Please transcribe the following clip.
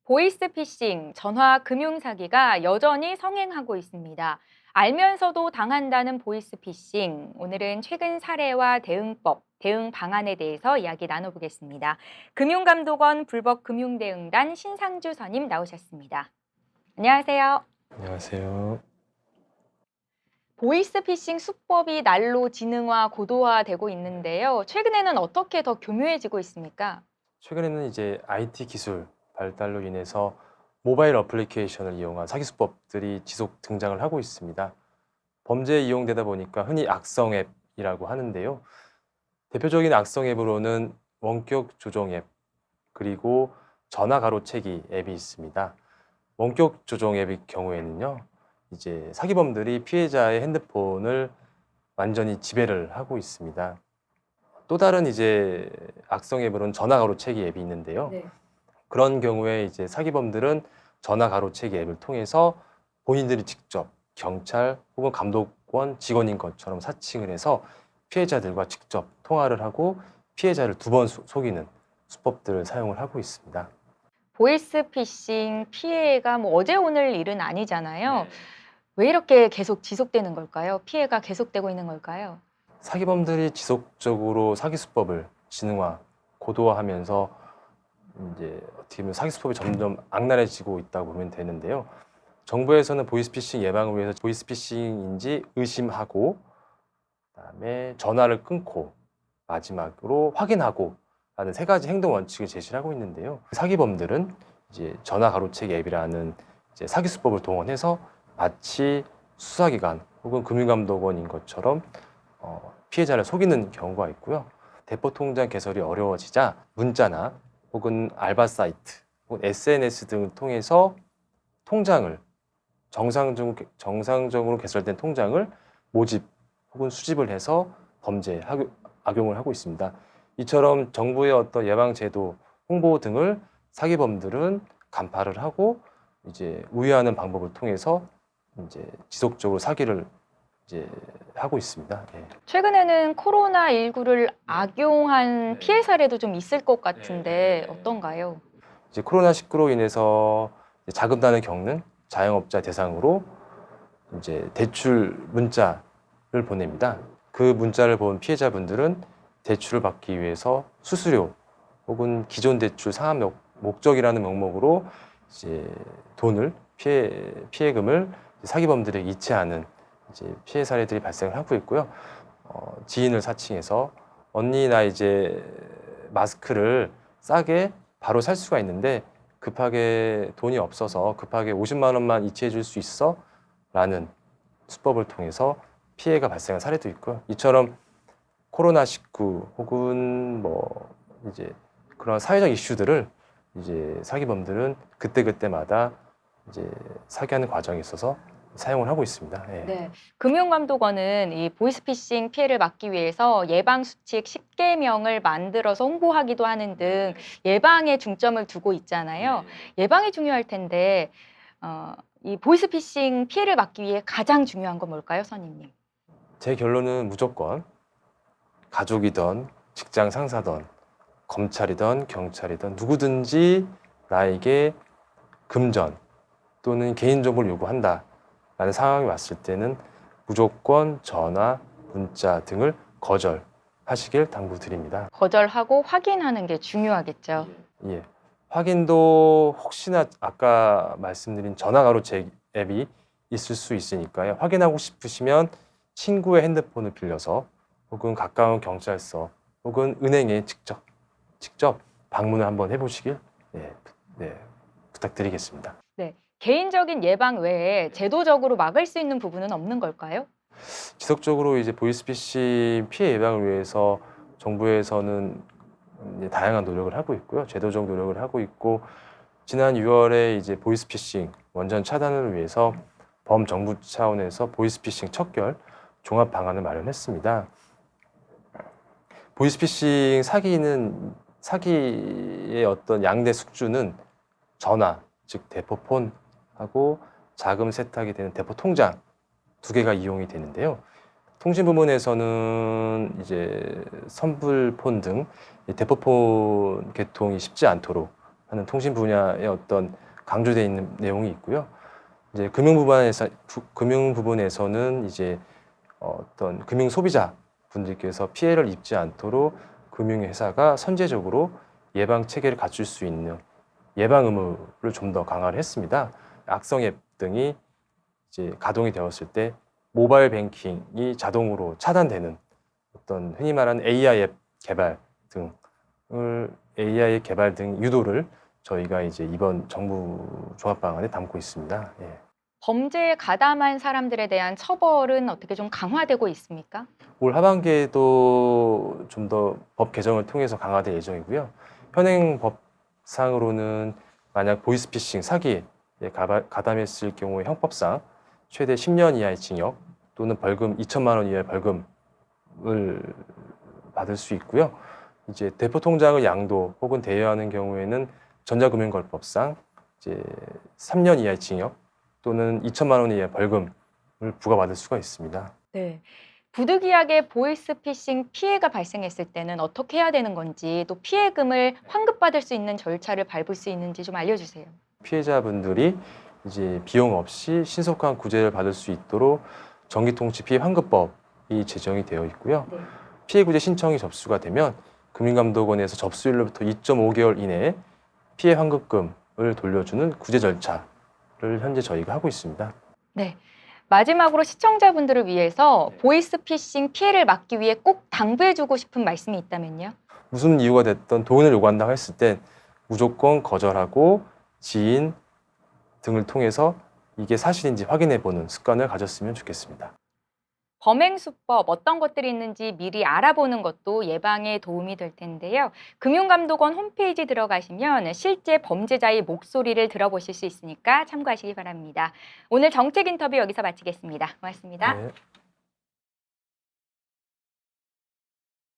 보이스피싱, 전화 금융 사기가 여전히 성행하고 있습니다. 알면서도 당한다는 보이스피싱. 오늘은 최근 사례와 대응법, 대응 방안에 대해서 이야기 나눠보겠습니다. 금융감독원 불법금융대응단 신상주 선임 나오셨습니다. 안녕하세요. 안녕하세요. 보이스피싱 수법이 날로 지능화, 고도화되고 있는데요. 최근에는 어떻게 더 교묘해지고 있습니까? 최근에는 이제 IT 기술 발달로 인해서 모바일 어플리케이션을 이용한 사기 수법들이 지속 등장을 하고 있습니다. 범죄에 이용되다 보니까 흔히 악성 앱이라고 하는데요. 대표적인 악성 앱으로는 원격 조정 앱, 그리고 전화 가로채기 앱이 있습니다. 원격 조정 앱의 경우에는요, 이제 사기범들이 피해자의 핸드폰을 완전히 지배를 하고 있습니다. 또 다른 이제 악성 앱으로는 전화 가로채기 앱이 있는데요. 네. 그런 경우에 이제 사기범들은 전화 가로채기 앱을 통해서 본인들이 직접 경찰 혹은 감독원 직원인 것처럼 사칭을 해서 피해자들과 직접 통화를 하고 피해자를 두 번 속이는 수법들을 사용을 하고 있습니다. 보이스피싱 피해가 뭐 어제 오늘 일은 아니잖아요. 왜 이렇게 계속 지속되는 걸까요? 피해가 계속되고 있는 걸까요? 사기범들이 지속적으로 사기 수법을 진흥화, 고도화하면서 이제 어떻게 보면 사기 수법이 점점 악랄해지고 있다고 보면 되는데요. 정부에서는 보이스피싱 예방을 위해서 보이스피싱인지 의심하고, 그다음에 전화를 끊고, 마지막으로 확인하고 라는 세 가지 행동 원칙을 제시를 하고 있는데요. 사기범들은 이제 전화 가로채기 앱이라는 이제 사기 수법을 동원해서 마치 수사기관 혹은 금융감독원인 것처럼 피해자를 속이는 경우가 있고요. 대포 통장 개설이 어려워지자 문자나 혹은 알바 사이트 혹은 SNS 등을 통해서 통장을 정상적으로 개설된 통장을 모집 혹은 수집을 해서 범죄에 악용을 하고 있습니다. 이처럼 정부의 어떤 예방 제도, 홍보 등을 사기범들은 간파를 하고 이제 우회하는 방법을 통해서 이제 지속적으로 사기를 이제 하고 있습니다. 예. 최근에는 코로나19를 악용한 피해 사례도 좀 있을 것 같은데 어떤가요? 이제 코로나19로 인해서 자금난을 겪는 자영업자 대상으로 이제 대출 문자를 보냅니다. 그 문자를 본 피해자분들은 대출을 받기 위해서 수수료 혹은 기존 대출 상환 목적이라는 명목으로 이제 돈을 피해금을 사기범들에게 이체하는 이제 피해 사례들이 발생을 하고 있고요. 지인을 사칭해서 언니 나 이제 마스크를 싸게 바로 살 수가 있는데 급하게 돈이 없어서 급하게 50만 원만 이체해 줄 수 있어? 라는 수법을 통해서 피해가 발생한 사례도 있고요. 이처럼 코로나19 혹은 뭐 이제 그런 사회적 이슈들을 이제 사기범들은 그때그때마다 이제 사기하는 과정에 있어서 사용을 하고 있습니다. 예. 네. 금융감독원은 이 보이스피싱 피해를 막기 위해서 예방수칙 10개명을 만들어서 홍보하기도 하는 등 예방에 중점을 두고 있잖아요. 예방이 중요할 텐데 이 보이스피싱 피해를 막기 위해 가장 중요한 건 뭘까요, 선임님? 제 결론은 무조건 가족이든 직장 상사든 검찰이든 경찰이든 누구든지 나에게 금전 또는 개인정보를 요구한다라는 상황이 왔을 때는 무조건 전화, 문자 등을 거절하시길 당부드립니다. 거절하고 확인하는 게 중요하겠죠. 예. 확인도 혹시나 아까 말씀드린 전화 가로채기 앱이 있을 수 있으니까요. 확인하고 싶으시면 친구의 핸드폰을 빌려서 혹은 가까운 경찰서 혹은 은행에 직접 방문을 한번 해보시길 부탁드리겠습니다. 네. 개인적인 예방 외에 제도적으로 막을 수 있는 부분은 없는 걸까요? 지속적으로 이제 보이스피싱 피해 예방을 위해서 정부에서는 이제 다양한 노력을 하고 있고요. 제도적 노력을 하고 있고 지난 6월에 이제 보이스피싱 원전 차단을 위해서 범정부 차원에서 보이스피싱 척결 종합 방안을 마련했습니다. 보이스피싱 사기의 어떤 양대 숙주는 전화, 즉 대포폰하고 자금 세탁이 되는 대포 통장 두 개가 이용이 되는데요. 통신 부문에서는 이제 선불폰 등 대포폰 개통이 쉽지 않도록 하는 통신 분야의 어떤 강조되어 있는 내용이 있고요. 이제 금융 부분에서는 이제 어떤 금융 소비자 분들께서 피해를 입지 않도록 금융회사가 선제적으로 예방 체계를 갖출 수 있는 예방 의무를 좀 더 강화를 했습니다. 악성 앱 등이 이제 가동이 되었을 때 모바일 뱅킹이 자동으로 차단되는 어떤 흔히 말하는 AI 개발 등 유도를 저희가 이제 이번 정부 종합 방안에 담고 있습니다. 예. 범죄에 가담한 사람들에 대한 처벌은 어떻게 좀 강화되고 있습니까? 올 하반기에도 좀 더 법 개정을 통해서 강화될 예정이고요. 현행 법상으로는 만약 보이스피싱 사기에 가담했을 경우에 형법상 최대 10년 이하의 징역 또는 벌금 2천만 원 이하의 벌금을 받을 수 있고요. 이제 대포통장을 양도 혹은 대여하는 경우에는 전자금융거래법상 이제 3년 이하의 징역 또는 2천만 원 이하의 벌금을 부과받을 수가 있습니다. 네. 부득이하게 보이스피싱 피해가 발생했을 때는 어떻게 해야 되는 건지, 또 피해금을 환급받을 수 있는 절차를 밟을 수 있는지 좀 알려주세요. 피해자분들이 이제 비용 없이 신속한 구제를 받을 수 있도록 전기통치 피해 환급법이 제정이 되어 있고요. 네. 피해 구제 신청이 접수가 되면 금융감독원에서 접수일로부터 2.5개월 이내에 피해 환급금을 돌려주는 구제 절차를 현재 저희가 하고 있습니다. 네. 마지막으로 시청자분들을 위해서 보이스피싱 피해를 막기 위해 꼭 당부해주고 싶은 말씀이 있다면요? 무슨 이유가 됐던 돈을 요구한다고 했을 때 무조건 거절하고 지인 등을 통해서 이게 사실인지 확인해보는 습관을 가졌으면 좋겠습니다. 범행 수법 어떤 것들이 있는지 미리 알아보는 것도 예방에 도움이 될 텐데요. 금융감독원 홈페이지 들어가시면 실제 범죄자의 목소리를 들어보실 수 있으니까 참고하시기 바랍니다. 오늘 정책 인터뷰 여기서 마치겠습니다. 고맙습니다. 네.